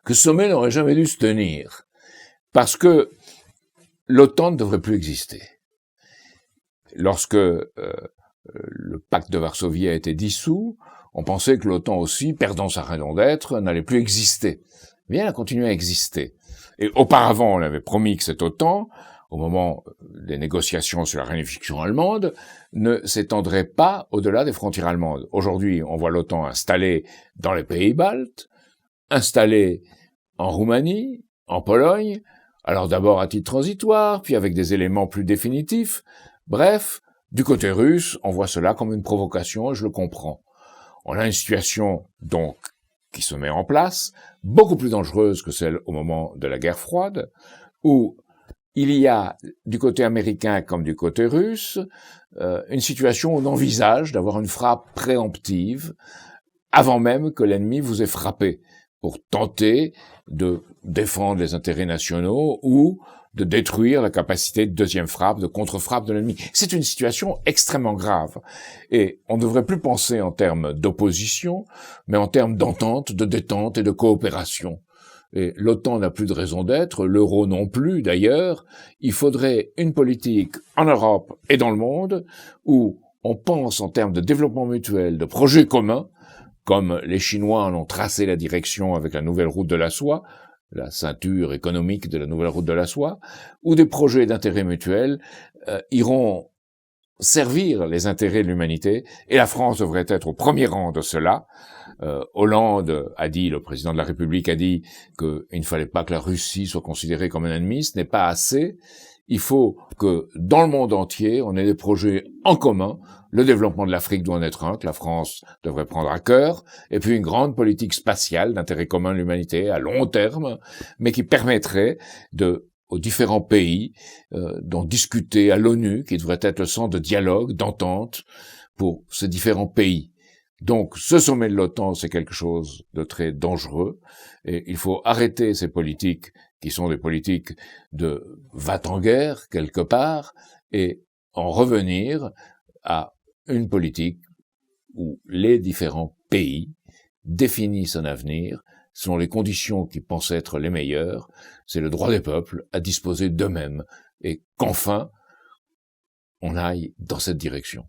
que ce sommet n'aurait jamais dû se tenir, parce que l'OTAN ne devrait plus exister. Lorsque le pacte de Varsovie a été dissous, on pensait que l'OTAN aussi, perdant sa raison d'être, n'allait plus exister. Mais elle a continué à exister. Et auparavant, on avait promis que cette OTAN, au moment des négociations sur la réunification allemande, ne s'étendrait pas au-delà des frontières allemandes. Aujourd'hui, on voit l'OTAN installée dans les pays baltes, installée en Roumanie, en Pologne, alors d'abord à titre transitoire, puis avec des éléments plus définitifs. Bref, du côté russe, on voit cela comme une provocation, et je le comprends. On a une situation, donc, qui se met en place, beaucoup plus dangereuse que celle au moment de la guerre froide, où il y a, du côté américain comme du côté russe, une situation où on envisage d'avoir une frappe préemptive avant même que l'ennemi vous ait frappé, pour tenter de défendre les intérêts nationaux ou de détruire la capacité de deuxième frappe, de contre-frappe de l'ennemi. C'est une situation extrêmement grave. Et on ne devrait plus penser en termes d'opposition, mais en termes d'entente, de détente et de coopération. Et l'OTAN n'a plus de raison d'être, l'euro non plus d'ailleurs. Il faudrait une politique en Europe et dans le monde où on pense en termes de développement mutuel, de projets communs, comme les Chinois en ont tracé la direction avec la nouvelle route de la soie, la ceinture économique de la nouvelle route de la soie, où des projets d'intérêt mutuel iront servir les intérêts de l'humanité, et la France devrait être au premier rang de cela. Hollande a dit, le président de la République a dit qu'il ne fallait pas que la Russie soit considérée comme un ennemi, ce n'est pas assez. Il faut que dans le monde entier, on ait des projets en commun. Le développement de l'Afrique doit en être un, que la France devrait prendre à cœur, et puis une grande politique spatiale d'intérêt commun de l'humanité à long terme, mais qui permettrait aux différents pays d'en discuter à l'ONU, qui devrait être le centre de dialogue, d'entente pour ces différents pays. Donc, ce sommet de l'OTAN, c'est quelque chose de très dangereux, et il faut arrêter ces politiques qui sont des politiques de va-t-en-guerre, quelque part, et en revenir à une politique où les différents pays définissent un avenir selon les conditions qui pensent être les meilleures. C'est le droit des peuples à disposer d'eux-mêmes, et qu'enfin, on aille dans cette direction.